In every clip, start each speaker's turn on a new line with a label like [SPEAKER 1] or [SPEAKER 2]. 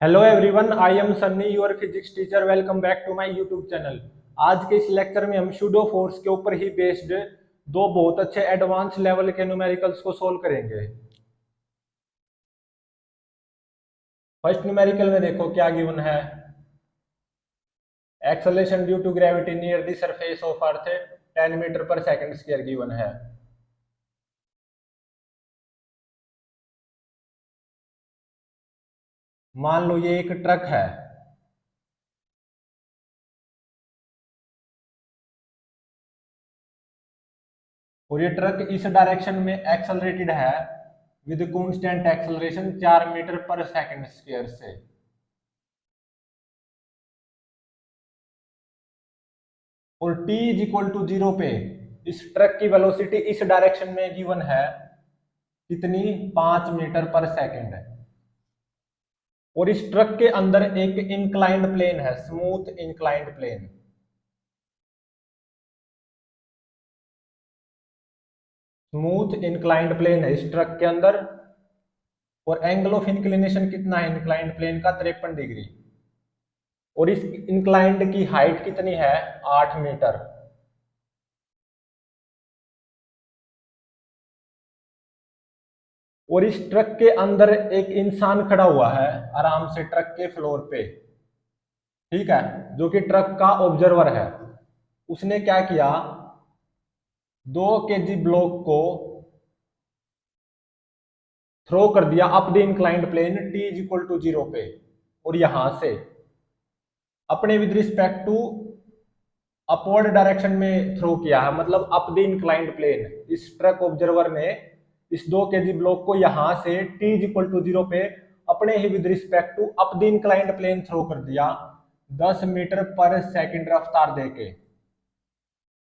[SPEAKER 1] Hello everyone, I am Sunny, your physics teacher. Welcome back to my YouTube channel. आज के इस lecture में हम सूडो फोर्स के ऊपर ही बेस्ड दो बहुत अच्छे एडवांस लेवल के न्यूमेरिकल्स को सोल्व करेंगे। फर्स्ट न्यूमेरिकल में देखो क्या गिवन है। Acceleration due to gravity near the surface of earth 10 metre पर सेकंड स्क्वायर गिवन है। मान लो ये एक ट्रक है और ये ट्रक इस डायरेक्शन में एक्सेलरेटेड है विद कांस्टेंट एक्सेलरेशन 4 मीटर पर सेकंड स्क्वायर से। और t इज इक्वल टू 0 पे इस ट्रक की वेलोसिटी इस डायरेक्शन में गिवन है कितनी, 5 मीटर पर सेकंड है। और इस ट्रक के अंदर एक इंक्लाइंड प्लेन है, smooth inclined plane. Smooth inclined plane है इस ट्रक के अंदर। और एंगल ऑफ इंक्लिनेशन कितना है इंक्लाइंड प्लेन का, 53 डिग्री। और इस इंक्लाइंड की हाइट कितनी है, 8 मीटर। और इस ट्रक के अंदर एक इंसान खड़ा हुआ है आराम से ट्रक के फ्लोर पे, ठीक है, जो कि ट्रक का ऑब्जर्वर है। उसने क्या किया, 2 kg ब्लॉक को थ्रो कर दिया up the inclined plane t is equal to 0 पे। और यहां से अपने with respect to upward direction में थ्रो किया है, मतलब अप द इंक्लाइंड प्लेन। इस ट्रक ऑब्जर्वर ने इस 2 kg ब्लॉक को यहां से t इज इक्वल टू 0 पे अपने ही with respect to up the inclined plane throw कर दिया 10 मीटर पर सेकंड रफ्तार देके।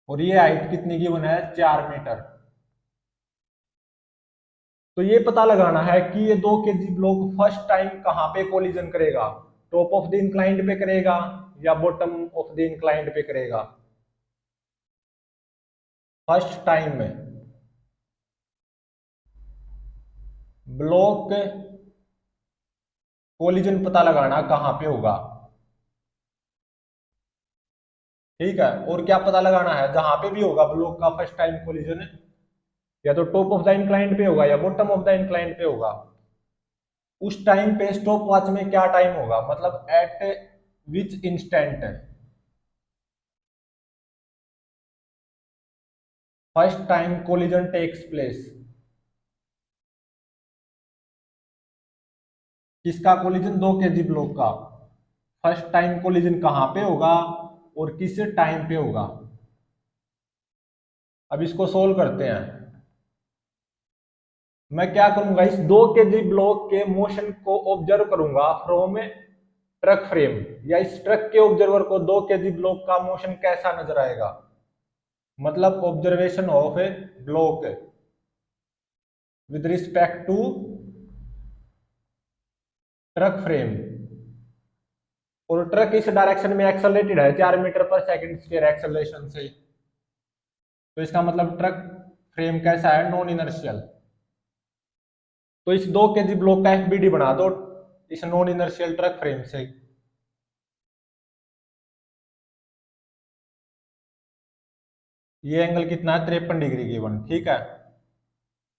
[SPEAKER 1] और ये हाइट कितनी गिवन है, 4 मीटर। तो ये पता लगाना है कि ये 2 kg ब्लॉक फर्स्ट टाइम कहां पे कोलिजन करेगा, टॉप ऑफ द इंक्लाइंड पे करेगा या बॉटम ऑफ द इंक्लाइंड पे करेगा। फर्स्ट टाइम में ब्लॉक कोलिजन पता लगाना कहां पे होगा, ठीक है। और क्या पता लगाना है, जहां पे भी होगा ब्लॉक का फर्स्ट टाइम कोलिजन, या तो टॉप ऑफ द इंक्लाइंड पे होगा या बॉटम ऑफ द इंक्लाइंड पे होगा। उस टाइम पे स्टॉप वॉच में क्या टाइम होगा, मतलब at which instant first time collision takes place. किसका कोलिजन, 2 kg ब्लॉक का। फर्स्ट टाइम कोलिजन कहां पे होगा और किस टाइम पे होगा। अब इसको सोल्व करते हैं। मैं क्या करूंगा, इस 2 kg ब्लॉक के मोशन को ऑब्जर्व करूंगा फ्रॉम ट्रक फ्रेम, या इस ट्रक के ऑब्जर्वर को 2 kg ब्लॉक का मोशन कैसा नजर आएगा, मतलब observation of a block with respect to truck frame. और ट्रक इस डायरेक्शन में एक्सेलरेटेड है 4 मीटर पर सेकंड स्क्वायर एक्सेलरेशन से। तो इसका मतलब ट्रक फ्रेम कैसा है, नॉन इनर्शियल। तो इस 2 kg ब्लॉक का एफबीडी बना दो इस नॉन इनर्शियल ट्रक फ्रेम से। ये एंगल कितना है, 53 डिग्री गिवन, ठीक है।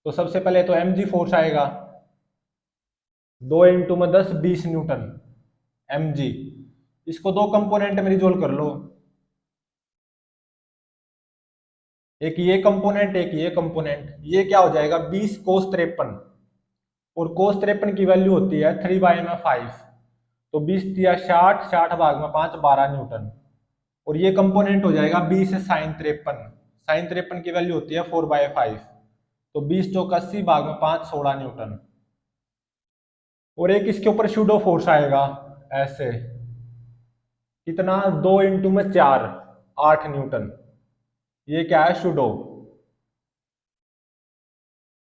[SPEAKER 1] तो सबसे पहले तो mg फोर्स आएगा, 2 इंटू में 10 20 न्यूटन mg। इसको दो कंपोनेंट में रिजोल्व कर लो, एक ये कंपोनेंट एक ये कंपोनेंट। ये क्या हो जाएगा, 20 कोस 53। और कोस 53 की वैल्यू होती है 3 में 5। तो 20 दिया 60, 60 भाग में 5 12 न्यूटन। और ये कंपोनेंट हो जाएगा 20 साइन 53। साइन 53 की वैल्यू होती है 4/5। तो 20 चौक 80 भाग में 5 16 न्यूटन। और एक इसके ऊपर सूडो फोर्स आएगा ऐसे, कितना, 2 इंटू में 4 8 न्यूटन। ये क्या है, सूडो।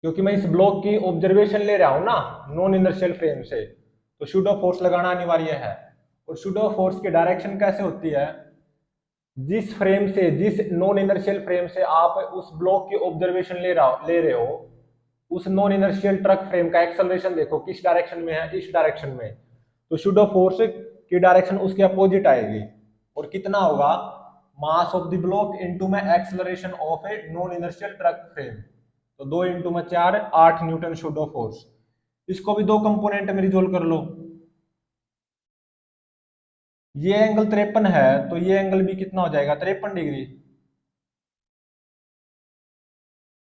[SPEAKER 1] क्योंकि मैं इस ब्लॉक की ऑब्जर्वेशन ले रहा हूं ना नॉन इनर्शियल फ्रेम से, तो सूडो फोर्स लगाना अनिवार्य है। और सूडो फोर्स की डायरेक्शन कैसे होती है, जिस फ्रेम से, जिस नॉन इनर्शियल फ्रेम से आप उस ब्लॉक की ऑब्जर्वेशन ले रहे हो, उस नॉन इनर्शियल ट्रक फ्रेम का एक्सेलरेशन देखो किस डायरेक्शन में है, इस डायरेक्शन में। तो सूडो फोर्स की डायरेक्शन उसके अपोजिट आएगी। और कितना होगा, mass of the block into में acceleration of a non inertial truck frame. तो 2 इंटू में 4, 8 न्यूटन सूडो फोर्स। इसको भी दो कंपोनेंट में रिजोल्व कर लो। ये एंगल 53 है तो ये एंगल भी कितना हो जाएगा, 53 डिग्री।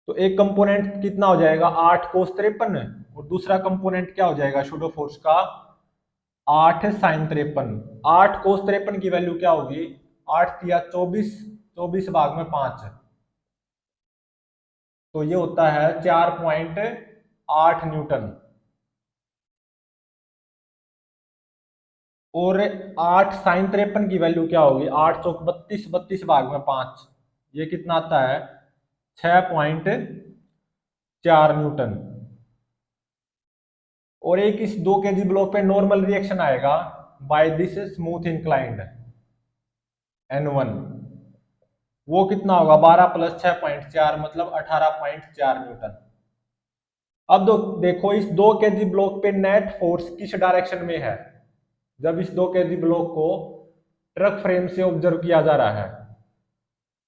[SPEAKER 1] तो एक कंपोनेंट कितना हो जाएगा, 8 कोस 53, और दूसरा कंपोनेंट क्या हो जाएगा सूडो फोर्स का, 8 साइन 53। 8 कोस 53 की वैल्यू क्या होगी, 8 तिया 24, 24 भाग में 5, तो ये होता है 4.8 न्यूटन। और 8 साइन 53 की वैल्यू क्या होगी, 8 चौक 32, 32 भाग में 5, ये कितना आता है, 6.4 न्यूटन। और एक इस 2 kg ब्लॉक पे नॉर्मल रिएक्शन आएगा by this smooth inclined N1, वो कितना होगा, 12 प्लस 6.4 मतलब 18.4 न्यूटन। अब देखो इस 2 kg ब्लॉक पे नेट फोर्स किस डायरेक्शन में है। जब इस 2 kg ब्लॉक को ट्रक फ्रेम से ऑब्जर्व किया जा रहा है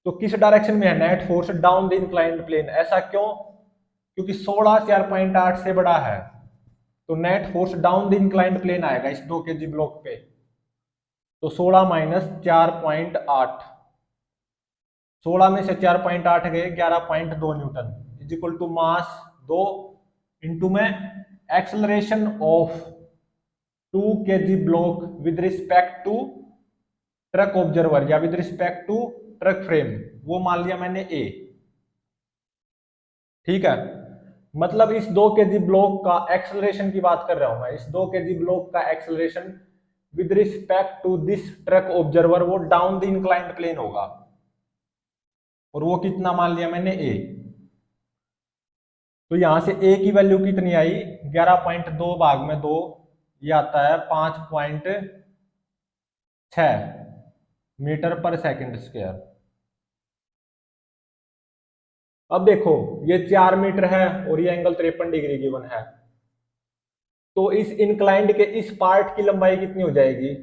[SPEAKER 1] तो किस डायरेक्शन में है, net force down the inclined plane. ऐसा क्यों, क्योंकि 16 4.8 से बड़ा है, तो net force down the inclined plane आएगा इस 2 kg ब्लॉक पे। तो 16 माइनस 4.8, 16 में से 4.8 गए 11.2 newton is equal to mass 2 into में acceleration of 2 kg block with respect to truck observer या with respect to truck frame, वो मान लिया मैंने ए। ठीक है, मतलब इस 2 kg ब्लॉक का एक्सेलरेशन की बात कर रहा हूं मैं, इस 2 kg ब्लॉक का acceleration with respect to this truck observer वो डाउन द इंक्लाइंड प्लेन होगा, और वो कितना मान लिया मैंने ए। तो यहां से ए की वैल्यू कितनी आई, 11.2 भाग में 2, ये आता है 5.6 मीटर पर सेकंड स्क्वायर। अब देखो ये 4 मीटर है और ये एंगल 53 डिग्री गिवन है, तो इस इंक्लाइंड के इस पार्ट की लंबाई कितनी हो जाएगी,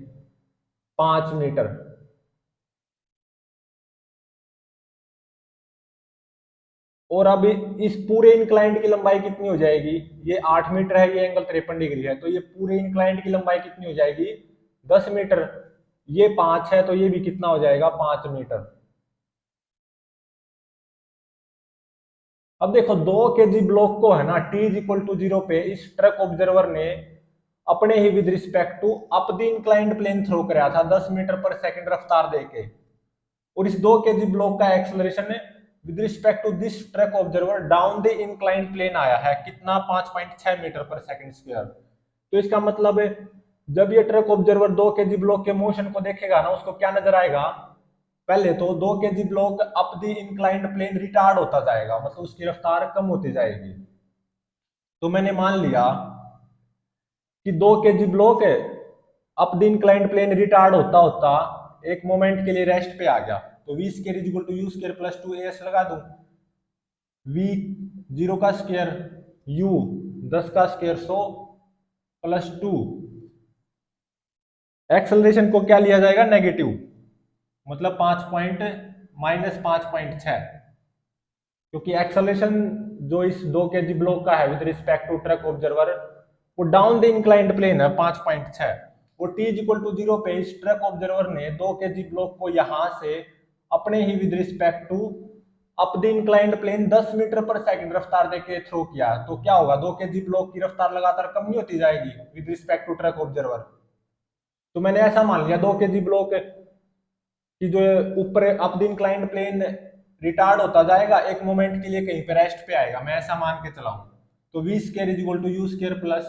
[SPEAKER 1] 5 मीटर। और अब इस पूरे इंक्लाइंड की लंबाई कितनी हो जाएगी, ये 8 मीटर है, ये एंगल 53 डिग्री है, तो ये पूरे इंक्लाइंड की लंबाई कितनी हो जाएगी, 10 मीटर। ये 5 है तो ये भी कितना हो जाएगा, 5 मीटर। अब देखो 2 kg ब्लॉक को है ना t इज इक्वल टू 0 पे इस ट्रक ऑब्जर्वर ने अपने ही with respect to up the inclined plane throw कराया था 10 मीटर पर सेकंड रफ्तार देके। और इस 2 kg ब्लॉक का acceleration with respect to this truck observer down the inclined plane आया है कितना, 5.6 मीटर पर सेकंड स्क्वायर। तो इसका मतलब है जब ये ट्रक ऑब्जर्वर 2 kg ब्लॉक के मोशन को देखेगा ना, उसको क्या नजर आएगा, पहले तो 2 kg block up the inclined plane retard होता जाएगा, मतलब उसकी रफ्तार कम होती जाएगी। तो मैंने मान लिया कि 2 kg ब्लॉक है up the inclined plane retard होता होता एक मोमेंट के लिए रेस्ट पे आ गया, तो v square is equal to u square plus 2as लगा दूं। v 0 का स्क्वायर, u 10 का स्क्वायर 100 प्लस 2। एक्सेलरेशन को क्या लिया जाएगा, नेगेटिव, मतलब 5.6, क्योंकि एक्सेलरेशन जो इस 2 kg ब्लॉक का है with respect to truck observer वो डाउन द इंक्लाइंड प्लेन है 5.6। और t इज इक्वल टू 0 पे इस ट्रक ऑब्जर्वर ने 2 kg ब्लॉक को यहां से अपने ही with respect to up the inclined plane 10 metre पर सेकंड रफ्तार देके थ्रो किया, तो क्या होगा, 2 kg ब्लॉक की रफ्तार लगातार कम नहीं होती जाएगी with respect to truck observer. तो मैंने ऐसा मान लिया 2 kg ब्लॉक कि जो ऊपर up the inclined plane retard होता जाएगा, एक मोमेंट के लिए कहीं पे रेस्ट पे आएगा, मैं ऐसा मान के चला हूं। तो v square is equal to u square plus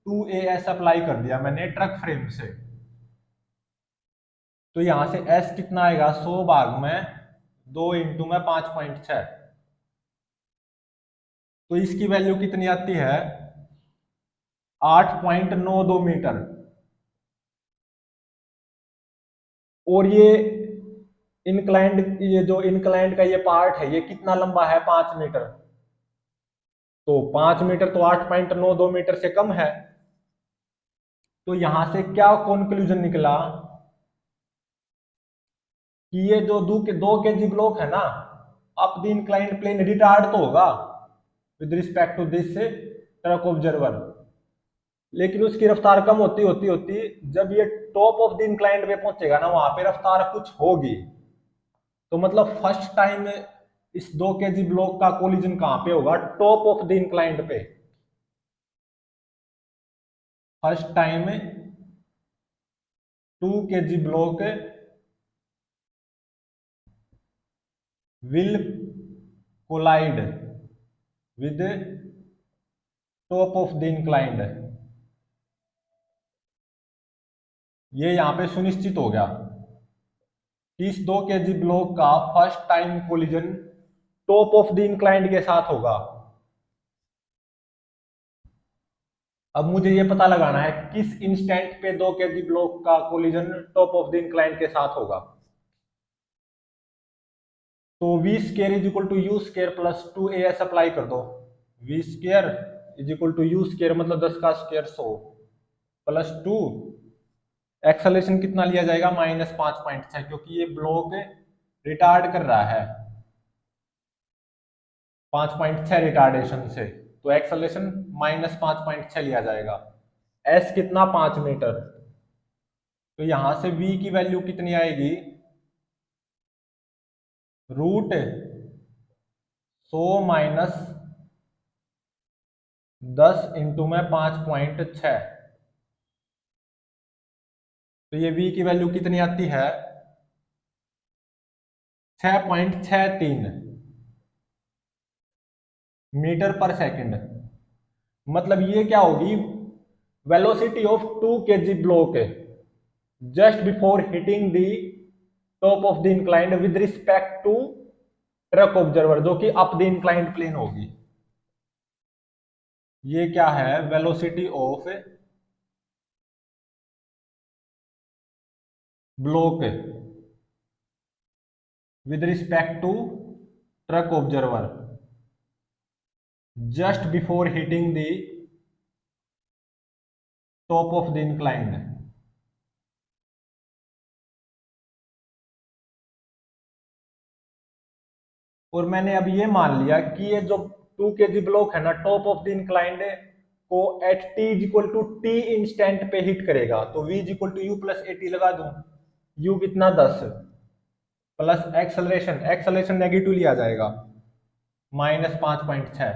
[SPEAKER 1] 2as apply कर दिया मैंने ट्रक फ्रेम से। तो यहां से s कितना आएगा, 100 भाग में 2 इंटू में 5.6, तो इसकी वैल्यू कितनी आती है, 8.92 मीटर। और ये इनक्लाइंड, ये जो इनक्लाइंड का ये पार्ट है ये कितना लंबा है, 5 मीटर। तो 5 मीटर तो 8.92 मीटर से कम है। तो यहां से क्या कंक्लूजन निकला कि ये जो 2 kg ब्लॉक है ना, up the inclined plane retard तो होगा with respect to this truck observer, लेकिन उसकी रफ्तार कम होती होती होती जब ये टॉप ऑफ द इंक्लाइंड पे पहुंचेगा ना, वहां पे रफ्तार कुछ होगी। तो मतलब फर्स्ट टाइम इस 2 kg ब्लॉक का कोलिजन कहां पे होगा? टॉप ऑफ द इंक्लाइंड पे। First time 2 kg block will collide with top of the inclined। ये यहां पे सुनिश्चित हो गया कि इस 2 kg ब्लॉक का first time collision top of the inclined के साथ होगा। अब मुझे ये पता लगाना है किस इंस्टेंट पे 2 kg ब्लॉक का collision top of the inclined के साथ होगा। तो v square is equal to u square plus 2as apply कर दो। V square is equal to u square मतलब 10 का स्केयर 100 प्लस 2, एक्सेलरेशन कितना लिया जाएगा? -5.6, क्योंकि ये ब्लॉक रिटार्ड कर रहा है 5.6 रिटार्डेशन से, तो एक्सेलरेशन -5.6 लिया जाएगा। एस कितना? 5 मीटर। तो यहां से v की वैल्यू कितनी आएगी? √100 माइनस 10 इंटू में 5.6, तो ये v की वैल्यू कितनी आती है? 6.63 मीटर पर सेकंड। मतलब ये क्या होगी? Velocity of 2 kg block just before hitting the top of the inclined with respect to truck observer, जो कि अप द इंक्लाइंड प्लेन होगी। ये क्या है? Velocity of block with respect to truck observer just before hitting the top of the inclined. और मैंने अब ये मान लिया कि ये जो 2 kg ब्लॉक है ना, टॉप ऑफ द इंक्लाइंड को at t is equal to t instant पे हिट करेगा। तो v is equal to u plus a t लगा दूं। u कितना? 10 प्लस एक्सेलरेशन, एक्सेलरेशन नेगेटिव लिया जाएगा -5.6,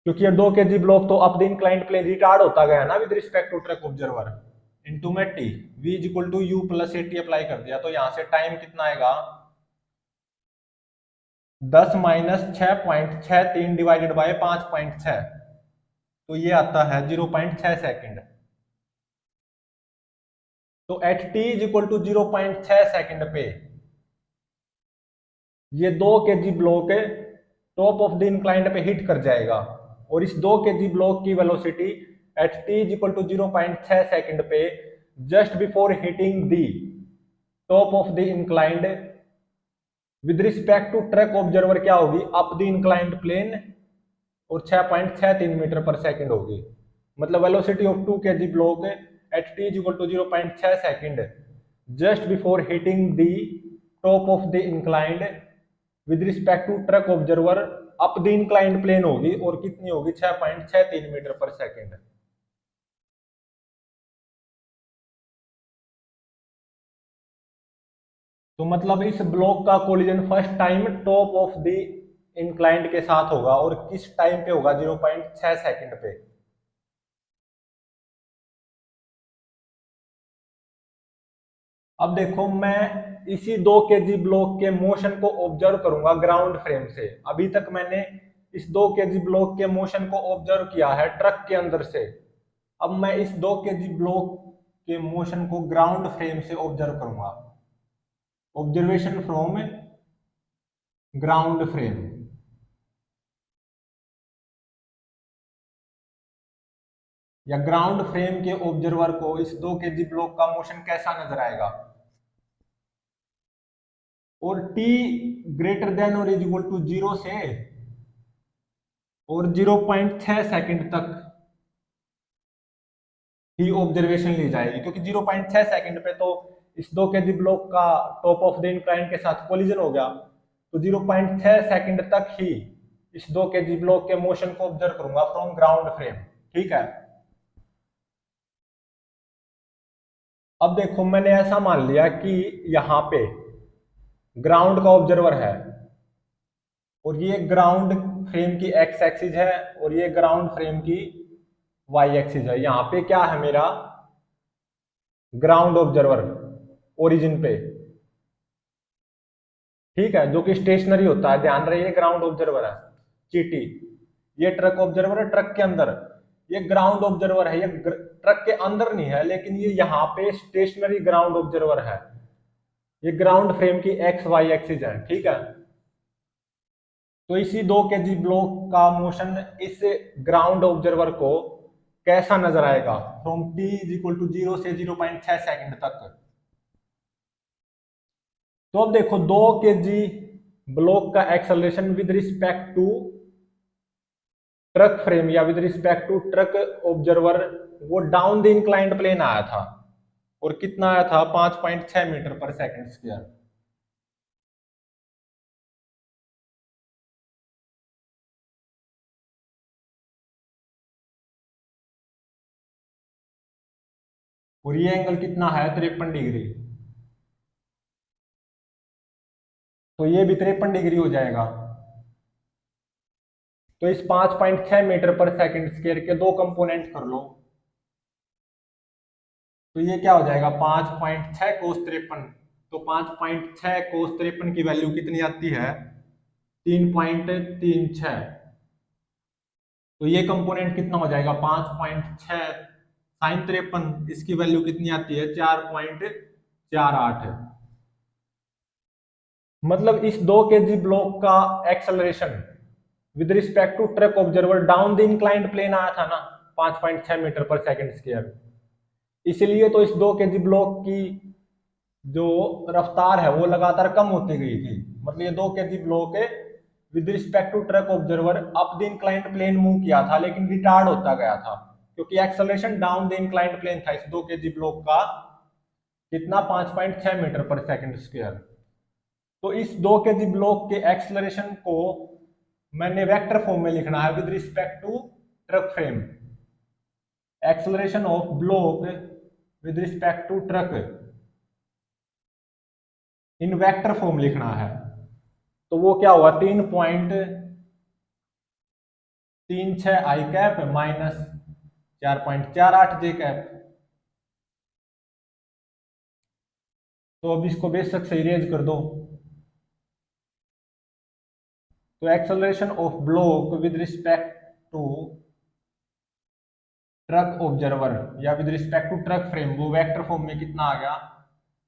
[SPEAKER 1] क्योंकि ये 2 kg ब्लॉक तो up the inclined plane retard होता गया ना with respect to truck observer. Into में t, v is equal to u plus a t apply कर दिया, तो यहां से टाइम कितना आएगा? 10 माइनस 6.63 डिवाइडेड बाय 5.6, तो ये आता है 0.6 सेकेंड। तो at t is equal to 0.6 second पे ये 2 kg block top of the inclined पे हिट कर जाएगा, और इस 2 kg ब्लॉक की velocity at t is equal to 0.6 second पे just before hitting the top of the inclined with respect to truck observer क्या होगी? अप द इंक्लाइंड प्लेन, और 6.63 मीटर पर सेकंड होगी। मतलब velocity of 2 kg block at t is equal to 0.6 second just before hitting the top of the inclined with respect to truck observer up the inclined plane होगी, और कितनी होगी? 6.63 metre पर second. तो मतलब इस ब्लॉक का collision first time top of the inclined के साथ होगा, और किस टाइम पे होगा? 0.6 सेकंड पे। अब देखो, मैं इसी 2 kg ब्लॉक के मोशन को ऑब्जर्व करूंगा ग्राउंड फ्रेम से। अभी तक मैंने इस 2 kg ब्लॉक के मोशन को ऑब्जर्व किया है ट्रक के अंदर से। अब मैं इस 2 kg ब्लॉक के मोशन को ग्राउंड फ्रेम से ऑब्जर्व करूंगा। Observation from ground frame. या ग्राउंड फ्रेम के ऑब्जर्वर को इस 2 kg ब्लॉक का मोशन कैसा नजर आएगा? और t ग्रेटर देन और इज इक्वल टू 0 से और 0.6 सेकंड तक ही ऑब्जर्वेशन ली जाएगी, क्योंकि 0.6 सेकंड पे तो इस 2 kg ब्लॉक का टॉप ऑफ द इंक्लाइन के साथ कोलिजन हो गया, तो 0.6 सेकंड तक ही इस 2 kg ब्लॉक के मोशन को ऑब्जर्व करूंगा फ्रॉम ग्राउंड फ्रेम। ठीक है, अब देखो मैंने ऐसा मान लिया कि यहां पे ग्राउंड का ऑब्जर्वर है और ये ग्राउंड फ्रेम की एक्स एक्सिस है और ये ग्राउंड फ्रेम की वाई एक्सिस है। यहाँ पे क्या है मेरा ग्राउंड ऑब्जर्वर ओरिजिन पे, ठीक है, जो कि स्टेशनरी होता है, ध्यान रहे ये ग्राउंड ऑब्जर्वर है। चीटी, ये ट्रक ऑब्जर्वर है ट्रक के अंदर, ये ग्राउंड ऑब्जर्वर है, ये ट्रक के अंदर नहीं है लेकिन ये यहाँ पे स्टेशनरी ग्राउंड ऑब्जर्वर है, ये ग्राउंड फ्रेम की एक्स वाई एक्सिस है। ठीक है, तो इसी 2 kg ब्लॉक का मोशन इस ग्राउंड ऑब्जर्वर को कैसा नजर आएगा from t is equal to 0 से 0.6 सेकंड तक। तो अब देखो 2 kg ब्लॉक का acceleration with respect to truck frame या with respect to truck observer, वो डाउन द इंक्लाइंड प्लेन आया था और कितना आया था 5.6 मीटर पर सेकंड स्क्वायर। और ये एंगल कितना है 53 डिग्री, तो ये भी 53 डिग्री हो जाएगा। तो इस 5.6 मीटर पर सेकंड स्क्वायर के दो कंपोनेंट कर लो, तो ये क्या हो जाएगा 5.6 कोस 53। तो 5.6 कोस 53 की वैल्यू कितनी आती है 3.36। तो ये कंपोनेंट कितना हो जाएगा 5.6 साइन 53, इसकी वैल्यू कितनी आती है 4.48। मतलब इस 2 kg ब्लॉक का acceleration with respect to truck observer down the inclined plane आया था ना 5.6 मीटर पर सेकंड स्क्वायर, इसलिए तो इस 2 kg ब्लॉक की जो रफ्तार है वो लगातार कम होती गई थी। मतलब ये 2 kg block with respect to truck observer up the inclined plane move किया था लेकिन रिटार्ड होता गया था, क्योंकि acceleration down the inclined plane था इस 2 kg ब्लॉक का कितना 5.6 मीटर पर सेकंड स्क्वायर। तो इस 2 kg ब्लॉक के एक्सेलरेशन को मैंने वेक्टर फॉर्म में लिखना है with respect to truck frame, acceleration of block with respect to truck in vector form लिखना है। तो वो क्या हुआ 3.36 I cap minus 4.48 J cap. तो अब इसको बेशक से इरेज कर दो। तो acceleration of block with respect to truck observer या with respect to truck frame वो वेक्टर फॉर्म में कितना आ गया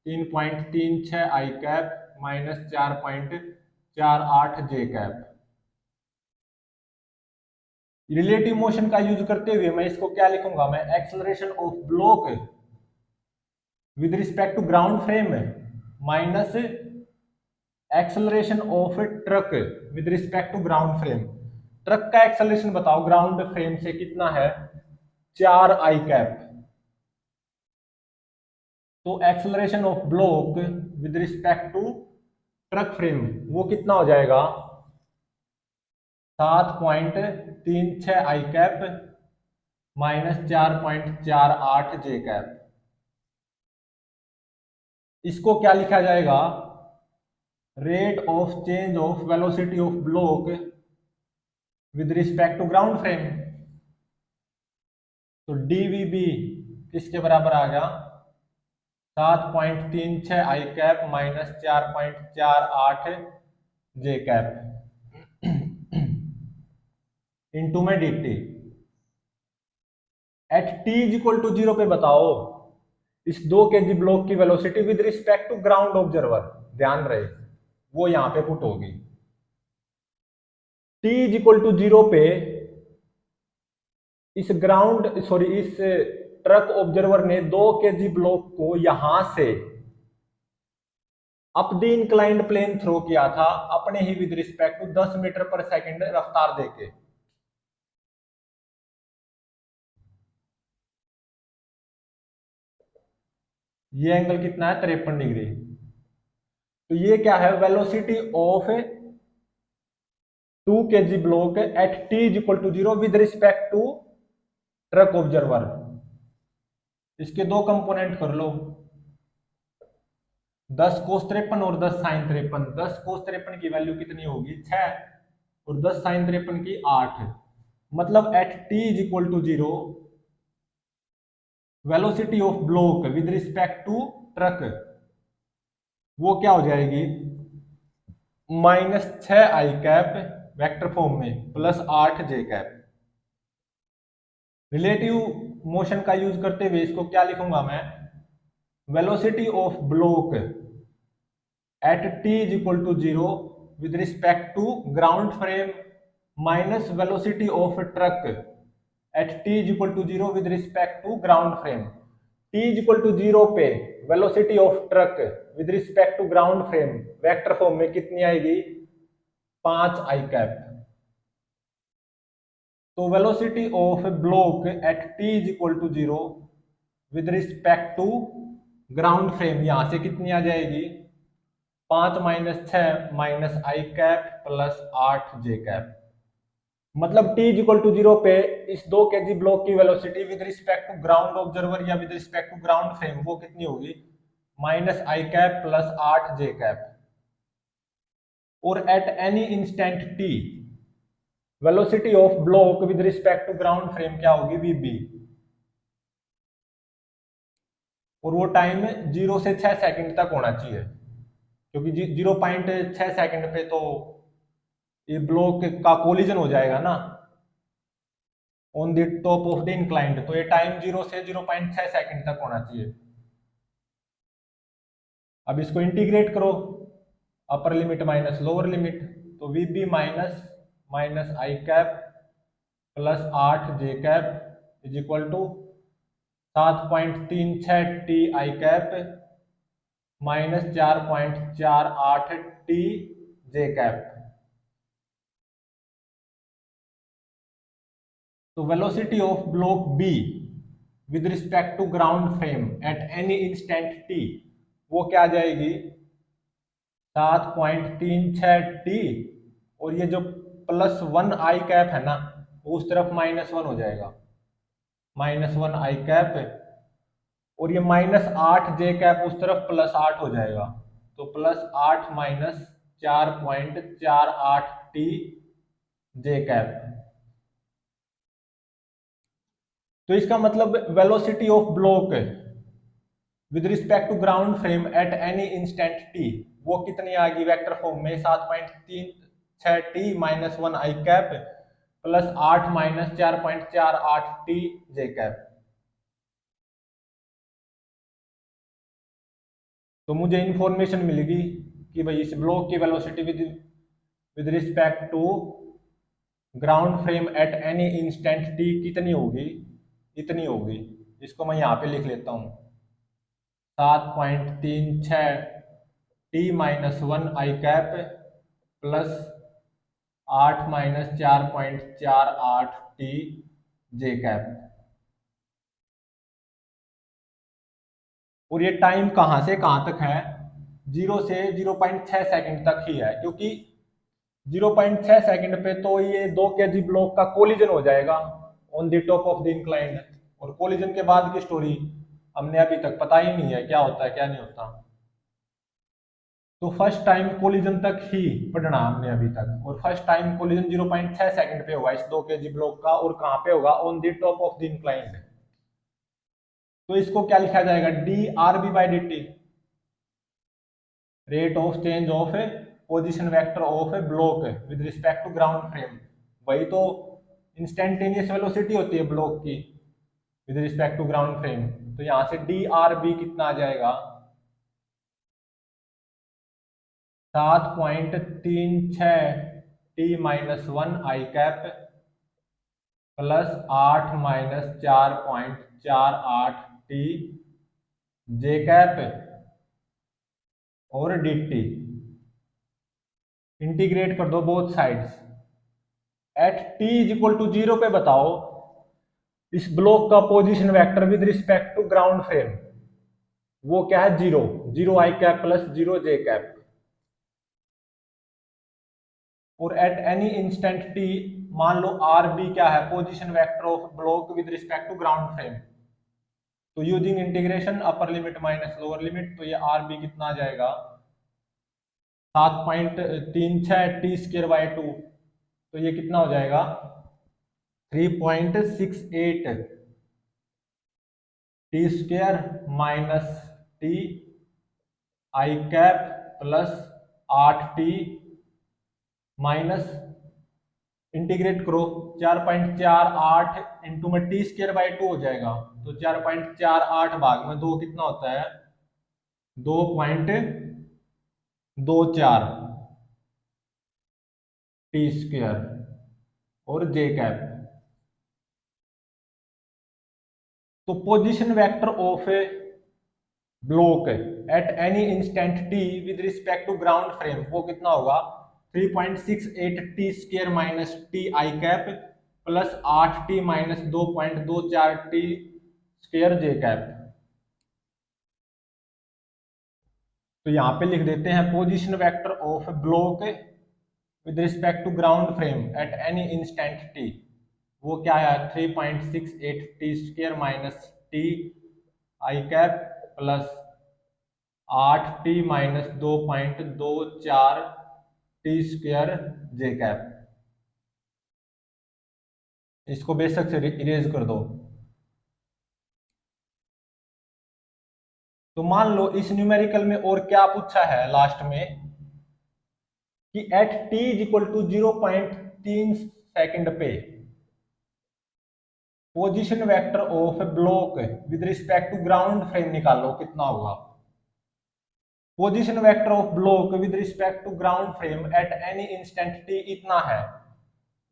[SPEAKER 1] 3.36 I cap minus 4.48 J cap. Relative motion का यूज करते हुए मैं इसको क्या लिखूंगा, मैं acceleration of block with respect to ground frame minus acceleration of truck with respect to ground frame. Truck का एक्सेलरेशन बताओ ग्राउंड फ्रेम से कितना है 4 आई कैप, तो acceleration of block with respect to truck frame वो कितना हो जाएगा 7.36 i cap minus 4.48 J cap. इसको क्या लिखा जाएगा rate of change of velocity of block with respect to ground frame. तो डीवीबी किसके बराबर आ गया 7.36 i cap minus 4.48 J cap into में d t at t is equal to 0 पे बताओ इस 2 kg ब्लॉक की velocity with respect to ground observer, ध्यान रहे वो यहां पे पुट होगी। टी इज इक्वल टू 0 पे इस ट्रक ऑब्जर्वर ने 2 kg ब्लॉक को यहां से up the inclined plane throw किया था अपने ही विद रिस्पेक्ट टू 10 मीटर पर सेकंड रफ्तार देके। ये एंगल कितना है 53 डिग्री। तो ये क्या है, velocity of 2 kg block at t is equal to 0 with respect to truck observer. इसके दो कंपोनेंट कर लो, 10 कोस 53 और 10 साइन 53। 10 कोस 53 की वैल्यू कितनी होगी 6 और 10 साइन 53 की 8। मतलब at t is equal to 0 velocity of block with respect to truck वो क्या हो जाएगी, -6 i कैप वेक्टर फॉर्म में plus 8 j cap. Relative motion का यूज करते हुए इसको क्या लिखूंगा मैं, velocity of block at t is equal to 0 with respect to ground frame minus velocity of truck at t is equal to 0 with respect to ground frame. t is equal to 0 पे velocity of truck with respect to ground frame vector form में कितनी आएगी, 5 i cap. तो velocity of block at t is equal to 0 with respect to ground frame यहां से कितनी आ जाएगी, 5 minus 6 minus i cap plus 8 j cap. मतलब t इज इक्वल टू 0 पे इस 2 kg ब्लॉक की velocity with respect to ground observer या with respect to ground frame वो कितनी होगी, -i cap plus 8 j cap. और at any instant t velocity of block with respect to ground frame क्या होगी, vb। और वो टाइम 0 से 6 सेकंड तक होना चाहिए, क्योंकि 0.6 सेकंड पे तो ये ब्लॉक का कोलिजन हो जाएगा ना on the top of the inclined. तो ये टाइम 0 से 0.6 सेकंड तक होना चाहिए। अब इसको इंटीग्रेट करो, upper limit minus lower limit, तो vb minus i cap plus 8 j cap is equal to 7.36 t i cap minus 4.48 t j cap. तो velocity of block B with respect to ground frame at any instant t वो क्या आ जाएगी, 7.36 t और ये जो +1 i cap है ना वो उस तरफ -1 हो जाएगा, -1 i कैप और ये -8 j कैप उस तरफ +8 हो जाएगा। तो +8 माइनस 4.48 t j कैप। तो इसका मतलब velocity of block with respect to ground frame at any instant t वो कितनी आ गई वेक्टर फॉर्म में, 7.36 t minus 1 i cap plus 8 minus 4.48 t j cap. तो मुझे इंफॉर्मेशन मिलेगी कि भाई इस ब्लॉक की velocity with respect to ground frame at any instant t कितनी होगी, इतनी होगी। इसको मैं यहाँ पे लिख लेता हूँ, 7.36 t minus 1 i cap plus 8 minus 4.48 t j cap. और ये टाइम कहां से कहां तक है, 0 से 0.6 सेकंड तक ही है, क्योंकि 0.6 सेकंड पे तो ये 2 kg ब्लॉक का कोलिजन हो जाएगा on the top of the inclined. और कोलिजन के बाद की स्टोरी हमने अभी तक पता ही नहीं है क्या होता है क्या नहीं होता। तो फर्स्ट टाइम कोलिजन तक ही पढ़ना हमने अभी तक, और फर्स्ट टाइम कोलिजन 0.6 सेकंड पे होगा इस 2 kg ब्लॉक का, और कहां पे होगा, on the top of the inclined. तो इसको क्या लिखा जाएगा, dRb/dt, rate of change of position vector of a block with respect to ground frame. वही तो इंस्टेंटेनियस वेलोसिटी होती है ब्लॉक की with respect to ground frame. तो यहां से dRb कितना आ जाएगा, 7.36 t minus 1 i cap plus 8 minus 4.48 t j cap और dt। इंटीग्रेट कर दो both sides. At t is equal to 0 पे बताओ इस ब्लॉक का position vector with respect to ground frame वो क्या है, zero, zero i cap plus zero j cap. और एट एनी इंस्टेंट टी, मान लो आर बी क्या है, position vector of block with respect to ground frame. तो using integration upper limit minus lower limit, तो ये आर बी कितना आ जाएगा, 7.36 टी स्क्र बाय 2, तो ये कितना हो जाएगा 3.68 t square minus t i cap plus 8 t minus, integrate करो, 4.48 इंटू में टी स्क्र बाई 2 हो जाएगा, तो 4.48 भाग में 2 कितना होता है, 2.24 टी स्क्र और जे कैप। तो position vector of a block at any instant t with respect to ground frame, वो कितना होगा 3.68 t square minus t i cap plus 8 t minus 2.24 t square j cap. तो यहां पे लिख देते हैं position vector of block with respect to ground frame at any instant t, वो क्या है 3.68 t square minus t i cap plus 8 t minus 2.24 t square j cap. इसको बेशक से इरेज कर दो। तो मान लो इस न्यूमेरिकल में और क्या पूछा है लास्ट में, कि at t is equal to 0.3 second पे position vector of block with respect to ground frame निकालो, कितना होगा। Position vector of block with respect to ground frame at any instant t इतना है,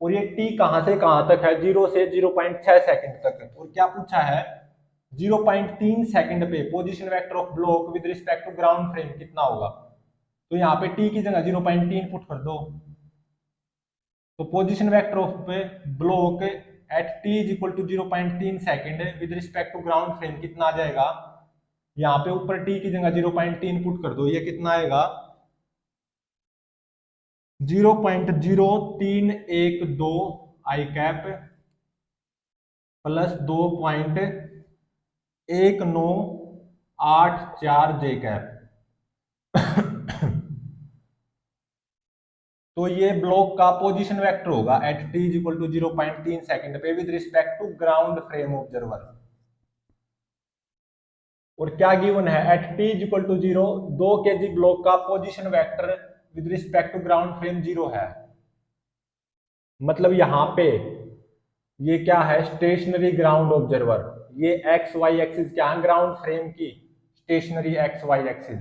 [SPEAKER 1] और ये टी कहां से कहां तक है, 0 से 0.6 सेकंड तक। और क्या पूछा है, 0.3 सेकंड पे position vector of block with respect to ground frame कितना होगा। तो यहाँ पे टी की जगह 0.3 पुट कर दो, तो position vector of block at t is equal to 0.3 second with respect to ground frame कितना आ जाएगा, यहाँ पे ऊपर टी की जगह 0.3 पुट कर दो, ये कितना आएगा 0.0312 i cap plus 2.1984 j cap. तो ये ब्लॉक का पोजीशन वेक्टर होगा at t is equal to 0.3 second पे with respect to ground frame observer. और क्या गिवन है, at t is equal to 0 2 kg block का position vector with respect to ground frame 0 है। मतलब यहां पे ये क्या है, स्टेशनरी ग्राउंड ऑब्जर्वर, ये एक्स वाई एक्सिस क्या है, ग्राउंड फ्रेम की स्टेशनरी एक्स वाई एक्सिस।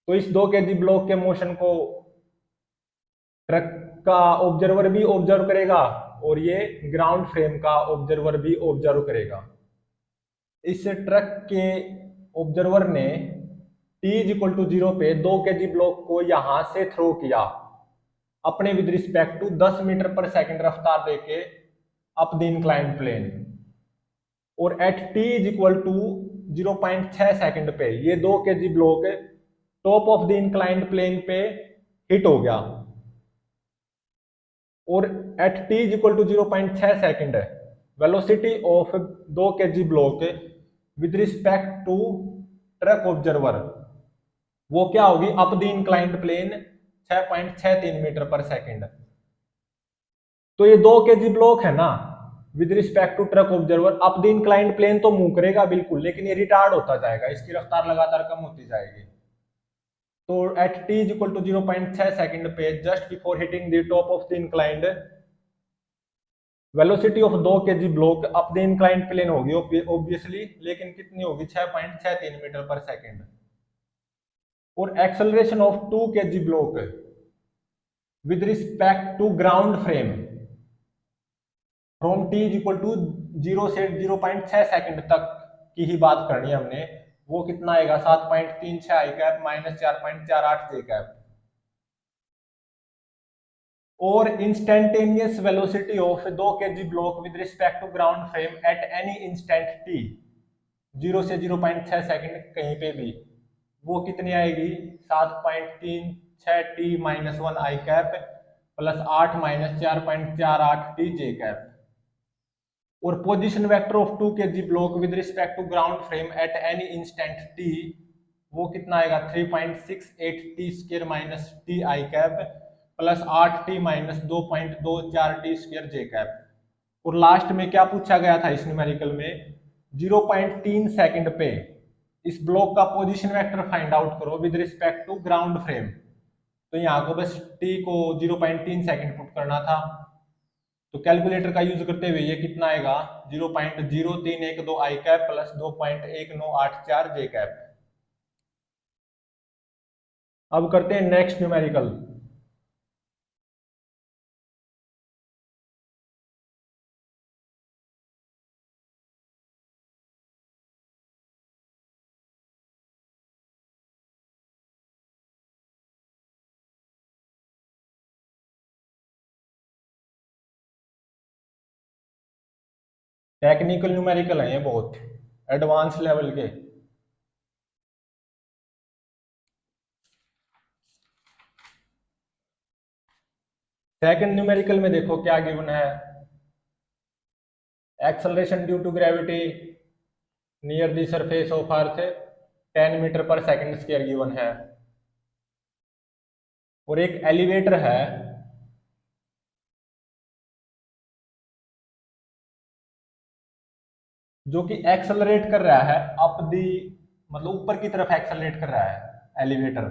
[SPEAKER 1] तो इस 2 kg ब्लॉक के मोशन को ट्रक का ऑब्जर्वर भी ऑब्जर्व करेगा और ये ग्राउंड फ्रेम का ऑब्जर्वर भी ऑब्जर्व करेगा। इस ट्रक के ऑब्जर्वर ने t इज इक्वल टू 0 पे 2 kg ब्लॉक को यहां से थ्रो किया अपने विद रिस्पेक्ट टू 10 मीटर पर सेकंड रफ्तार देके अप द इंक्लाइंड प्लेन, और at t is equal to 0.6 second पे ये 2 kg block top of the inclined plane पे हिट हो गया, और at t is equal to 0.6 second velocity of 2 kg block with respect to truck observer वो क्या होगी, up the inclined plane 6.63 metre पर सेकंड। तो ये 2 kg ब्लॉक है ना, with respect to truck observer up the inclined plane तो move करेगा बिल्कुल, लेकिन ये रिटार्ड होता जाएगा, इसकी रफ्तार लगातार कम होती जाएगी। तो at t is equal to 0.6 second पे just before hitting the top of the inclined velocity of 2 kg block up the inclined plane होगी ऑब्वियसली, लेकिन कितनी होगी 6.63 मीटर पर सेकंड। और acceleration of 2 kg block with respect to ground frame from t is equal to 0 से 0.6 second तक की ही बात करनी है हमने, वो कितना आएगा 7.36 i cap minus 4.48 J cap. और instantaneous velocity of 2 kg block with respect to ground frame at any instant t 0 से 0.6 सेकंड कहीं पे भी, वो कितनी आएगी 7.36 t-1 i cap plus 8 - 4.48 j cap. और position vector of 2 kg block with respect to ground frame at any instant t, वो कितना आएगा 3.68 t square minus t i cap plus 8 t - 2.24 t square j cap. और last में क्या पूछा गया था इस न्यूमेरिकल में, 0.3 सेकंड पे इस ब्लॉक का पोजीशन वेक्टर फाइंड आउट करो with respect to ground frame. तो यहाँ को बस टी को 0.3 सेकंड पुट करना था, तो कैलकुलेटर का यूज करते हुए ये कितना आएगा 0.0312 i cap plus 2.1984 j cap. अब करते हैं नेक्स्ट न्यूमेरिकल। टेक्निकल न्यूमेरिकल है ये, बहुत एडवांस लेवल के। सेकंड न्यूमेरिकल में देखो क्या गिवन है, acceleration due to gravity near the surface of earth 10 metre पर सेकंड स्क्वायर गिवन है। और एक एलिवेटर है जो कि एक्सेलरेट कर रहा है अप दी, मतलब ऊपर की तरफ एक्सेलरेट कर रहा है एलिवेटर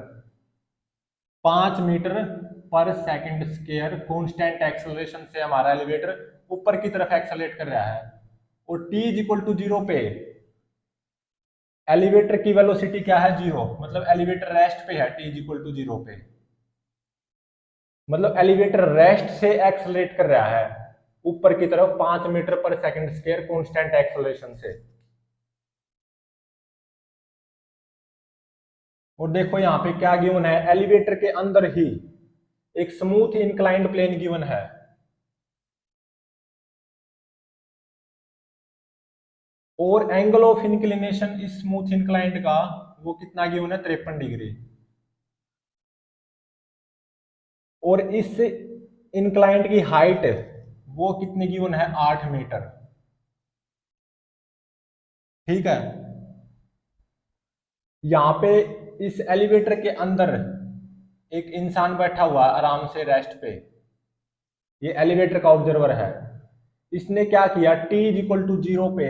[SPEAKER 1] 5 मीटर पर सेकंड स्क्वायर कांस्टेंट एक्सेलरेशन से हमारा एलिवेटर ऊपर की तरफ एक्सेलरेट कर रहा है। और t इज इक्वल टू 0 पे एलिवेटर की वेलोसिटी क्या है 0, मतलब एलिवेटर रेस्ट पे है t इज इक्वल टू 0 पे, मतलब एलिवेटर रेस्ट से एक्सेलरेट कर रहा है ऊपर की तरफ 5 मीटर पर सेकंड स्क्वायर कांस्टेंट एक्सेलरेशन से। और देखो यहाँ पे क्या गिवन है, एलिवेटर के अंदर ही एक स्मूथ इंक्लाइंड प्लेन गिवन है, और एंगल ऑफ इंक्लिनेशन इस स्मूथ इंक्लाइंड का वो कितना गिवन है 53 डिग्री। और इस इंक्लाइंड की हाइट वो कितनी गिवन है 8 मीटर। ठीक है, यहाँ पे इस एलिवेटर के अंदर एक इंसान बैठा हुआ है आराम से रेस्ट पे, ये एलिवेटर का ऑब्जर्वर है। इसने क्या किया t इज इक्वल टू 0 पे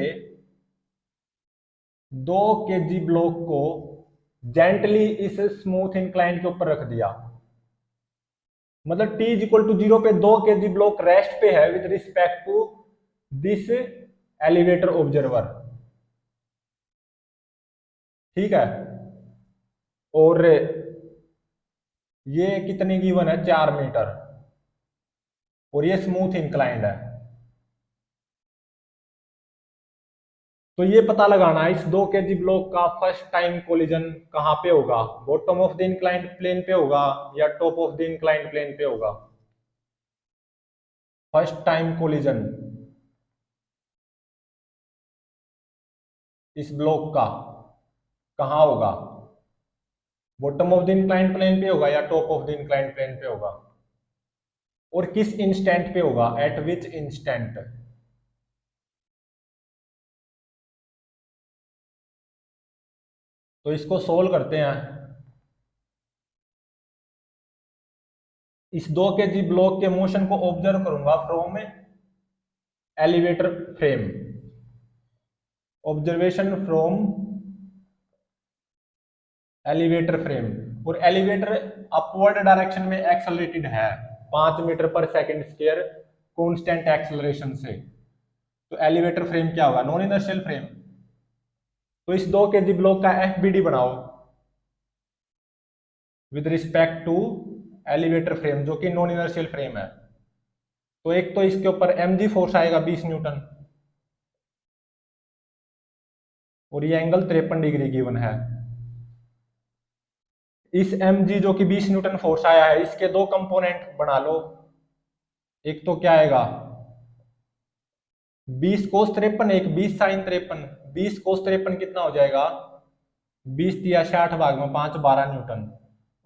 [SPEAKER 1] 2 kg ब्लॉक को जेंटली इस स्मूथ इंक्लाइन के ऊपर रख दिया, मतलब t इज इक्वल टू 0 पे 2 kg ब्लॉक रेस्ट पे है with respect to this elevator observer. ठीक है, और ये कितनी गिवन है 4 मीटर, और ये स्मूथ इंक्लाइंड है। तो ये पता लगाना है इस 2 kg ब्लॉक का फर्स्ट टाइम कोलिजन कहां पे होगा, bottom of the inclined plane पे होगा या top of the inclined plane पे होगा। फर्स्ट टाइम कोलिजन इस ब्लॉक का कहां होगा, bottom of the inclined plane पे होगा या top of the inclined plane पे होगा, और किस इंस्टेंट पे होगा, एट विच इंस्टेंट। तो इसको सोल्व करते हैं। इस 2 kg ब्लॉक के मोशन को ऑब्जर्व करूंगा from elevator frame, observation from elevator frame. और एलिवेटर अपवर्ड डायरेक्शन में एक्सेलरेटेड है 5 मीटर पर सेकंड स्क्वायर कांस्टेंट एक्सेलरेशन से। तो एलिवेटर फ्रेम क्या होगा, नॉन इनर्शियल फ्रेम। तो इस 2 kg ब्लॉक का एफबीडी बनाओ with respect to elevator frame जो कि नॉन इनर्शियल फ्रेम है। तो एक तो इसके ऊपर mg फोर्स आएगा 20 न्यूटन, और ये एंगल 53 डिग्री गिवन है। इस mg जो कि 20 न्यूटन फोर्स आया है इसके दो कंपोनेंट बना लो, एक तो क्या आएगा 20 कोस 53, एक 20 साइन 53। 20 कोस 53 कितना हो जाएगा? 20 तिया 60 भाग में 5 12 न्यूटन।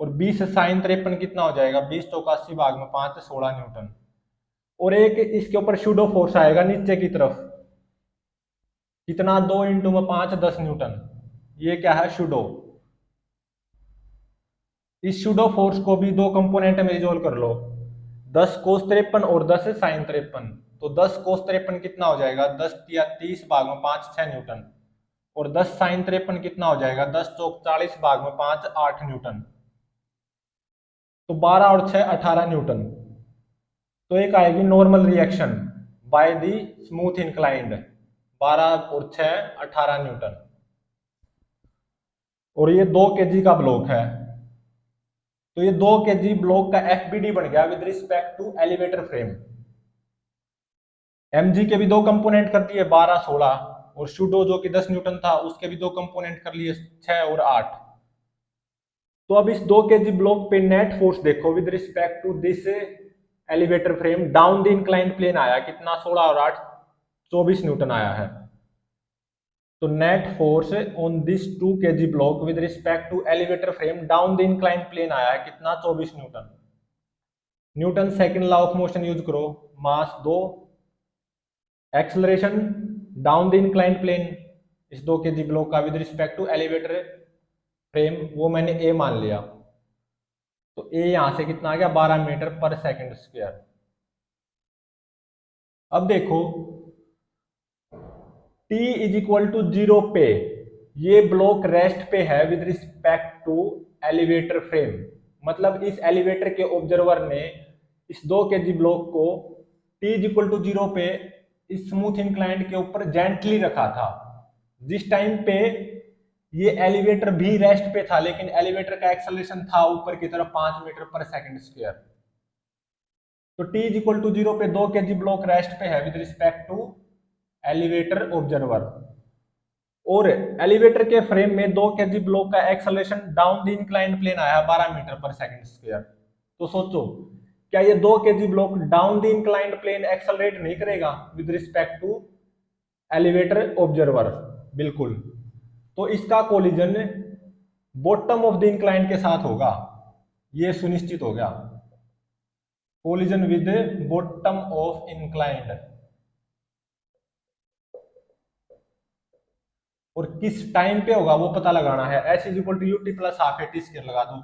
[SPEAKER 1] और 20 साइन 53 कितना हो जाएगा? 20 चौका 80 भाग में 5 16 न्यूटन। और एक इसके ऊपर शूडो फोर्स आएगा नीचे की तरफ, कितना? 2 इंटू में 5 10 न्यूटन। ये क्या है? शूडो। इस शूडो फोर्स को भी दो कंपोनेंट में रिजोल्व कर लो, 10 कोस 53 और 10 साइन 53। तो 10 कोस 53 कितना हो जाएगा? 10 तिया 30 भाग में 5 6 न्यूटन। और 10 साइन 53 कितना हो जाएगा? 10 चौक 40 भाग में 5 8 न्यूटन। तो 12 और 6 18 न्यूटन। तो एक आएगी normal reaction by the smooth inclined, 12 और 6 18 न्यूटन। और ये 2 kg का ब्लॉक है, तो ये 2 kg ब्लॉक का एफबीडी बन गया with respect to elevator frame. Mg के भी दो कंपोनेंट कर दिए 12 16, और शूडो जो कि 10 न्यूटन था उसके भी दो कंपोनेंट कर लिए 6 और 8। तो अब इस 2 kg ब्लॉक पे नेट फोर्स देखो with respect to this elevator frame down the inclined plane आया कितना? 16 और 8 24 न्यूटन आया है। तो net force on this 2 kg block with respect to elevator frame down the inclined plane आया है कितना? 24 newton. Newton second law of motion use करो, mass 2, acceleration down the inclined plane इस 2 kg ब्लॉक का with respect to elevator frame, वो मैंने ए मान लिया। तो ए यहां से कितना आ गया? 12 मीटर पर सेकंड स्क्वायर। अब देखो t इज इक्वल टू 0 पे ये ब्लॉक रेस्ट पे है with respect to elevator frame. मतलब इस एलिवेटर के ऑब्जर्वर ने इस 2 kg ब्लॉक को t इज इक्वल टू 0 पे इस स्मूथ इंक्लाइंड के ऊपर जेंटली रखा था। जिस टाइम पे ये एलिवेटर भी रेस्ट पे था, लेकिन एलिवेटर का एक्सेलरेशन था ऊपर की तरफ 5 मीटर पर सेकंड स्क्वायर। तो t इज इक्वल टू 0 पे 2 kg ब्लॉक रेस्ट पे है with respect to elevator observer. और एलिवेटर के फ्रेम में 2 kg ब्लॉक का acceleration down the inclined plane आया 12 मीटर पर सेकंड स्क्वायर। तो सोचो क्या ये 2 kg block down the inclined plane accelerate नहीं करेगा with respect to elevator observer? बिल्कुल। तो इसका collision bottom of the inclined के साथ होगा, ये सुनिश्चित हो गया। Collision with bottom of inclined. और किस टाइम पे होगा वो पता लगाना है। S is equal to u t plus half a t square लगा दो।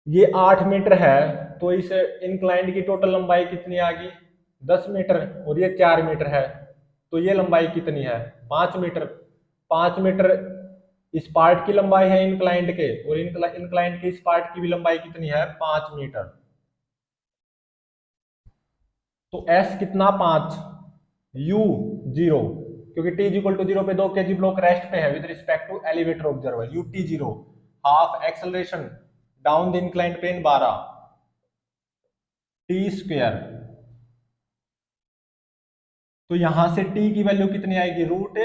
[SPEAKER 1] ये 8 मीटर है, तो इस इंक्लाइंड की टोटल लंबाई कितनी आ गई? 10 मीटर। और ये 4 मीटर है, तो ये लंबाई कितनी है? 5 मीटर। 5 मीटर इस पार्ट की लंबाई है इंक्लाइंड के, और इंक्लाइंड के इस पार्ट की भी लंबाई कितनी है? 5 मीटर। तो एस कितना? 5, यू 0, क्योंकि टी इक्वल टू 0 पे 2 kg ब्लॉक रेस्ट पे है with respect to elevator observer. U t 0, half acceleration down the inclined plane 12 t square. तो यहां से टी की वैल्यू कितनी आएगी? रूट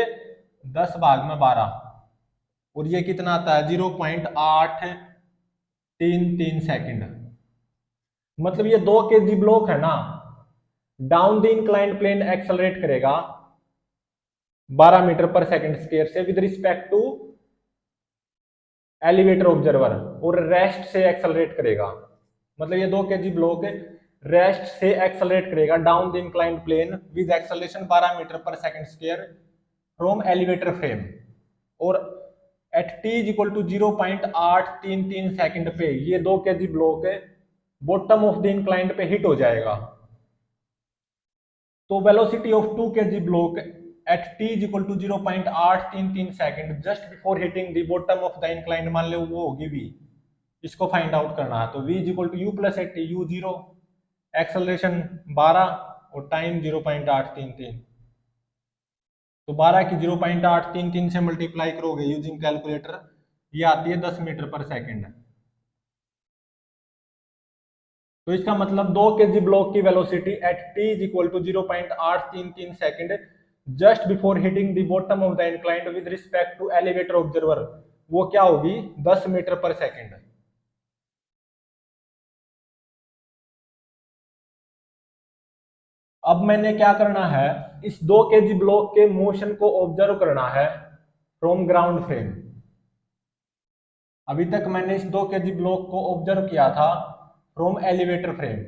[SPEAKER 1] 10 भाग में 12, और ये कितना आता है? 0.833 सेकंड। मतलब ये 2 kg ब्लॉक है ना, down the inclined plane accelerate करेगा 12 मीटर पर सेकंड स्क्वायर से with respect to elevator observer, और रेस्ट से एक्सेलरेट करेगा। मतलब ये 2 kg ब्लॉक रेस्ट से एक्सेलरेट करेगा down the inclined plane with acceleration 12 metre पर second square from elevator frame. और at t is equal to 0.833 second पे ये 2 kg block bottom of the inclined पे हिट हो जाएगा। तो velocity of 2 kg block at t is equal to 0.833 second just before hitting the bottom of the inclined, मान लो वो होगी v। इसको फाइंड आउट करना है, तो v is equal to u plus at t, u 0, acceleration 12 और time 0.833। तो 12 की 0.833 से मल्टीप्लाई करोगे यूजिंग कैलकुलेटर, ये आती है 10 मीटर पर सेकंड। तो इसका मतलब 2 kg ब्लॉक की velocity at t is equal to 0.833 second just before hitting the bottom of the inclined with respect to elevator observer, वो क्या होगी? 10 मीटर पर सेकंड। अब मैंने क्या करना है, इस 2 kg ब्लॉक के मोशन को ऑब्जर्व करना है फ्रॉम ग्राउंड फ्रेम। अभी तक मैंने इस 2 kg ब्लॉक को ऑब्जर्व किया था फ्रॉम एलिवेटर फ्रेम।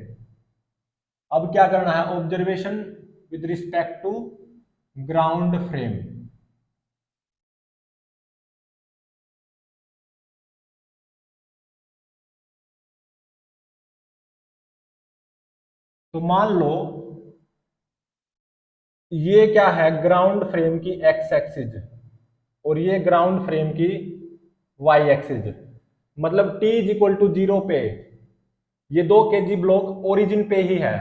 [SPEAKER 1] अब क्या करना है, observation with respect to ground frame. तो मान लो ये क्या है, ग्राउंड फ्रेम की एक्स एक्सिस और ये ग्राउंड फ्रेम की वाई एक्सिस। मतलब t इज इक्वल टू 0 पे ये 2 kg ब्लॉक ओरिजिन पे ही है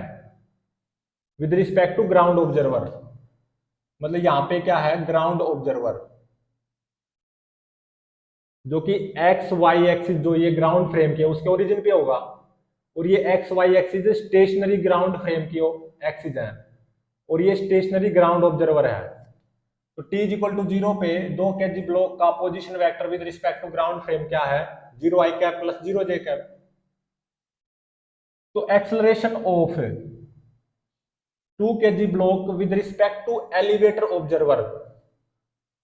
[SPEAKER 1] with respect to ground observer. मतलब यहां पे क्या है, ग्राउंड ऑब्जर्वर, जो कि एक्स वाई एक्सिस जो ये ग्राउंड फ्रेम की है उसके ओरिजिन पे होगा, और ये x y axis stationary ground frame की एक्सिस है, और ये स्टेशनरी ग्राउंड ऑब्जर्वर है। तो t इज इक्वल टू 0 पे 2 kg ब्लॉक का position vector with respect to ground frame क्या है, 0 i cap plus 0 j cap. तो acceleration of 2 kg block with respect to elevator observer,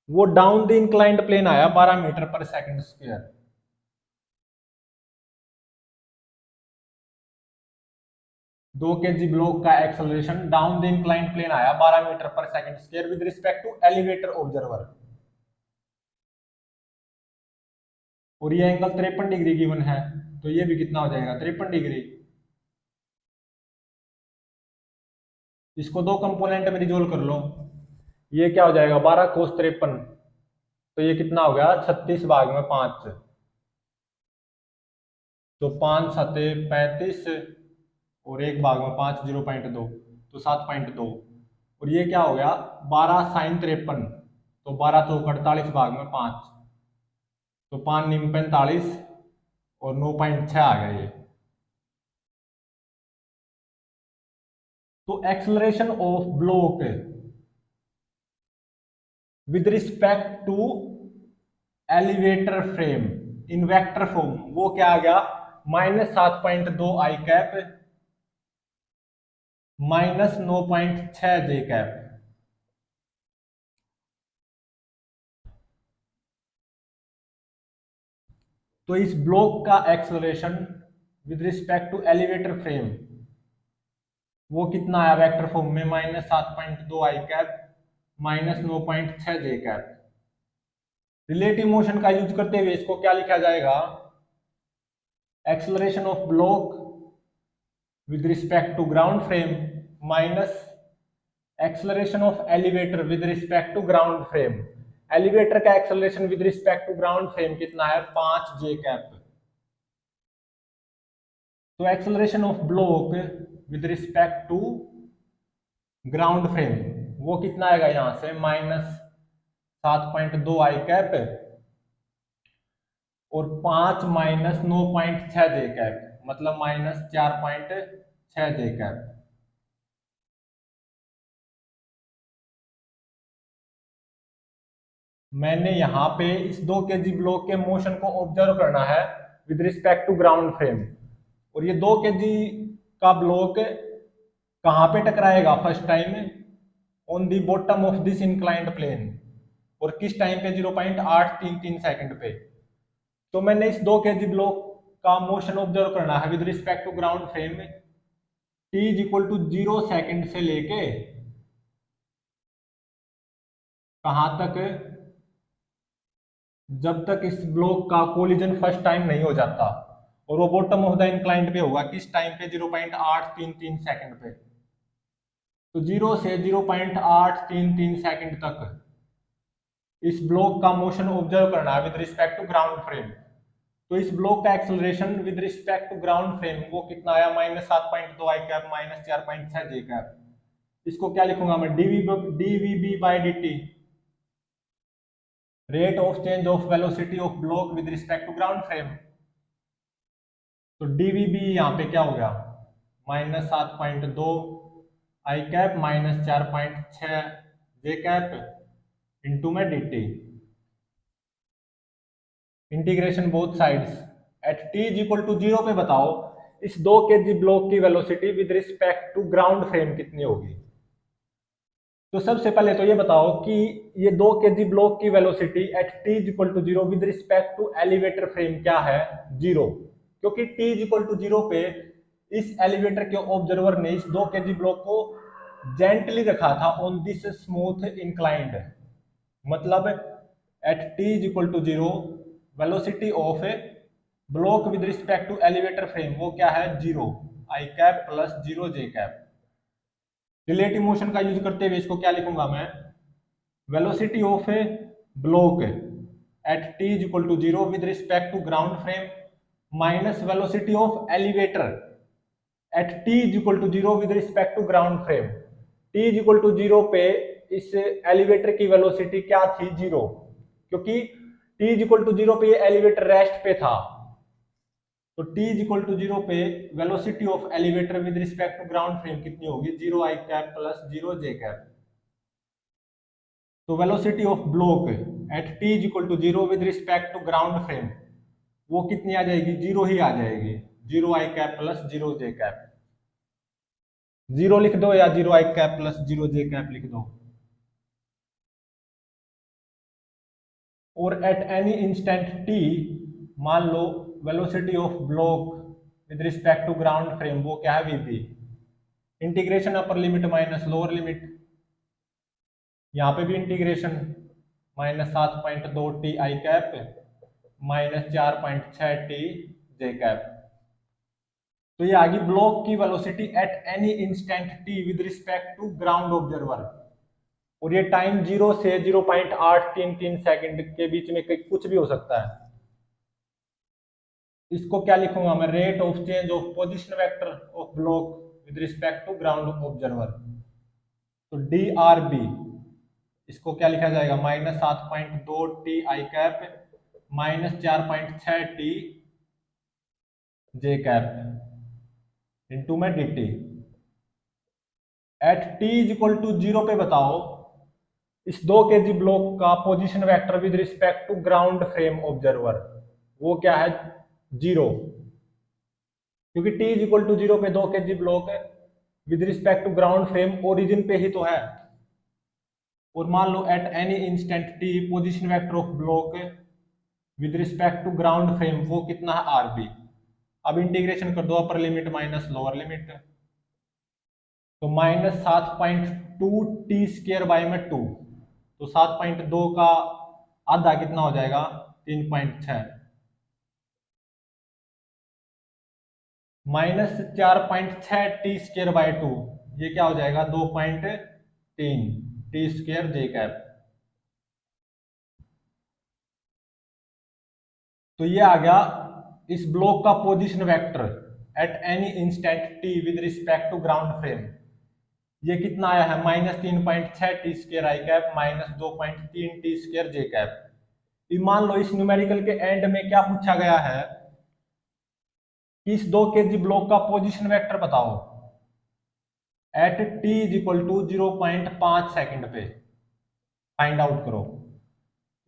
[SPEAKER 1] वो डाउन द इंक्लाइंड प्लेन आया 12 metre पर second square. दो kg block का acceleration down the inclined plane आया 12 metre पर second square with respect to elevator observer, और ये angle 53 degree given है। तो ये भी कितना हो जाएगा, 53 डिग्री। इसको दो कंपोनेंट में रिजोल्व कर लो, ये क्या हो जाएगा 12 कोस 53, तो ये कितना हो गया 36 भाग में 5, तो 5 सते 35 और 1 भाग में 5 0.2, तो 7.2, और ये क्या हो गया 12 साइन 53, तो 12 तो 48 भाग में 5, तो 5 निम 45 और 9.6 आ गया ये। तो acceleration of block with respect to elevator frame in vector form वो क्या आ गया, -7.2 आई कैप -9.6 जे कैप। तो इस ब्लॉक का acceleration with respect to elevator frame वो कितना आया वेक्टर फॉर्म में, -7.2 i cap -9.6 j cap. Relative motion का यूज करते हुए इसको क्या लिखा जाएगा, acceleration of block with respect to ground frame minus acceleration of elevator with respect to ground frame. Elevator का acceleration with respect to ground frame कितना है, 5 जे कैप। तो acceleration of block with respect to ground frame वो कितना आएगा यहां से, -7.2 i cap और 5 -9.6 जे कैप, मतलब -4.6 जे कैप। मैंने यहाँ पे इस 2 kg ब्लॉक के मोशन को ऑब्जर्व करना है with respect to ground frame, और ये 2 kg का ब्लॉक कहाँ पे टकराएगा, first time on the bottom of this inclined plane, और किस टाइम पे 0.833 सेकंड पे। तो मैंने इस 2 kg ब्लॉक का मोशन ऑब्जर्व करना है with respect to ground frame t is equal to 0 second से लेके कहां तक, जब तक इस ब्लॉक का कोलिजन फर्स्ट टाइम नहीं हो जाता, और वो बॉटम ऑफ द इंक्लाइंड पे होगा किस टाइम पे, 0.833 सेकंड पे। तो 0 से 0.833 सेकंड तक इस ब्लॉक का मोशन ऑब्जर्व करना है with respect to ground frame. तो इस ब्लॉक का acceleration with respect to ground frame वो कितना आया, -7.2 आई कैप -4.6 जे कैप। इसको क्या लिखूंगा मैं, dvb by dt, rate of change of velocity of block with respect to ground frame. तो dvb यहाँ पे क्या हो गया, -7.2 i cap -4.6 j cap into में dt, integration both sides at t is equal to 0 पे बताओ इस 2 kg ब्लॉक की velocity with respect to ground frame कितनी होगी। तो सबसे पहले तो ये बताओ कि ये 2 kg ब्लॉक की velocity at t is equal to zero with respect to elevator frame क्या है, जीरो। क्योंकि t is equal to zero पे इस एलिवेटर के ऑब्जर्वर ने इस 2 kg ब्लॉक को जेंटली रखा था ऑन दिस स्मूथ इंक्लाइंड, मतलब at t is equal to zero velocity of a block with respect to elevator frame वो क्या है, zero, i cap plus zero j cap. Relative motion का use करते हुए इसको क्या लिखूंगा मैं, velocity of a block at t is equal to zero with respect to ground frame minus velocity of elevator at t is equal to zero with respect to ground frame. T is equal to zero पे इस elevator की velocity क्या थी, zero, क्योंकि t is equal to zero पे ये elevator rest पे था। तो t is equal to zero पे velocity of elevator with respect to ground frame कितनी होगी, zero i cap plus zero j cap. तो velocity of block at t is equal to zero with respect to ground frame वो कितनी आ जाएगी, zero ही आ जाएगी, zero i cap plus zero j cap. Zero लिख दो या zero i cap plus zero j cap लिख दो। और एट एनी इंस्टेंट t मान लो velocity of block with respect to ground frame वो क्या है, vb। Integration upper limit minus lower limit, यहाँ पे भी integration -7.2 t i cap -4.6 t j cap. तो ये आ गई ब्लॉक की velocity eight any instant t with respect to ground observer. और ये टाइम 0 से 0.833 सेकंड के बीच में कुछ भी हो सकता है। इसको क्या लिखूंगा मैं, rate of change of position vector of block with respect to ground observer. तो डी आर बी इसको क्या लिखा जाएगा, -7.2 t i cap -4.6 t j cap into में d t. At t is equal to zero पे बताओ इस 2 kg block का position vector with respect to ground frame observer वो क्या है, जीरो, क्योंकि t is equal to zero पे 2 kg ब्लॉक है with respect to ground frame origin पे ही तो है। और मान लो at any instant t position vector of block with respect to ground frame वो कितना है, आर बी। अब इंटीग्रेशन कर दो upper limit minus lower limit, तो -7.2 टी स्क्र बाय में 2, तो 7.2 का आधा कितना हो जाएगा, 3.6, -4.6 टी स्क्र बाय 2 ये क्या हो जाएगा, 2.3 टी स्क्र जे कैप। तो ये आ गया इस ब्लॉक का position vector at any instant t with respect to ground frame. ये कितना आया है, -3.6 t square i cap -2.3 t square j cap. मान लो इस न्यूमेरिकल के एंड में क्या पूछा गया है कि इस 2 kg ब्लॉक का पोजीशन वेक्टर बताओ at t is equal to 0.5 second पे फाइंड आउट करो।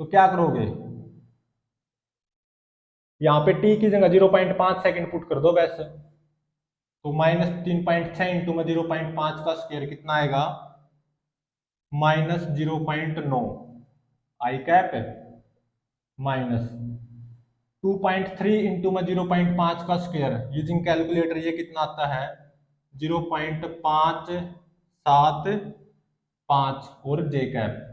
[SPEAKER 1] तो क्या करोगे, यहाँ पे टी की जगह 0.5 सेकंड पुट कर दो वैसे, तो -3.6 इंटू में 0.5 का स्क्वायर कितना आएगा, -0.9 आई कैप माइनस 2.3 इंटू में 0.5 का स्क्वायर यूजिंग कैलकुलेटर ये कितना आता है, 0.575 और जे कैप।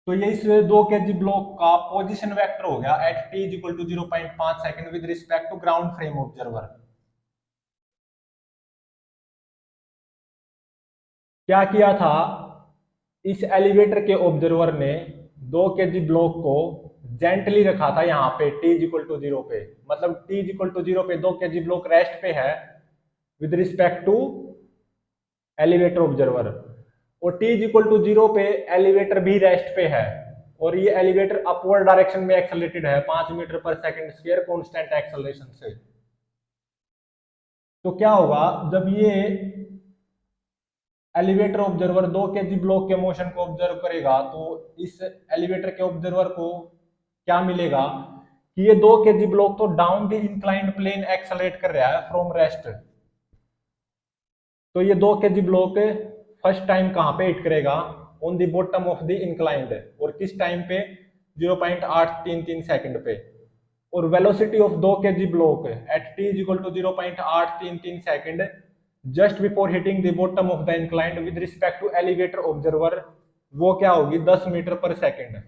[SPEAKER 1] तो ये इस 2 kg ब्लॉक का पोजीशन वेक्टर हो गया at t is equal to 0.5 second with respect to ground frame observer. क्या किया था, इस एलिवेटर के ऑब्जर्वर ने 2 kg ब्लॉक को जेंटली रखा था यहाँ पे t is equal to zero पे, मतलब t is equal to zero पे 2 kg ब्लॉक रेस्ट पे है with respect to elevator observer. और t is equal to zero पे एलिवेटर भी रेस्ट पे है और ये एलिवेटर अपवर्ड डायरेक्शन में एक्सेलरेटेड है 5 मीटर पर सेकंड स्क्वायर कांस्टेंट एक्सेलरेशन से। तो क्या होगा, जब ये एलिवेटर ऑब्जर्वर 2 kg ब्लॉक के मोशन को ऑब्जर्व करेगा तो इस एलिवेटर के ऑब्जर्वर को क्या मिलेगा कि ये 2 kg ब्लॉक तो down the inclined plane accelerate कर रहा है फ्रॉम रेस्ट। तो ये 2 kg ब्लॉक फर्स्ट टाइम कहाँ पे हिट करेगा, on the bottom of the inclined, और किस टाइम पे, 0.833 सेकंड पे। और velocity of 2 kg block at t is equal to 0.833 second just before hitting the bottom of the inclined with respect to elevator observer, वो क्या होगी, 10 metre पर second.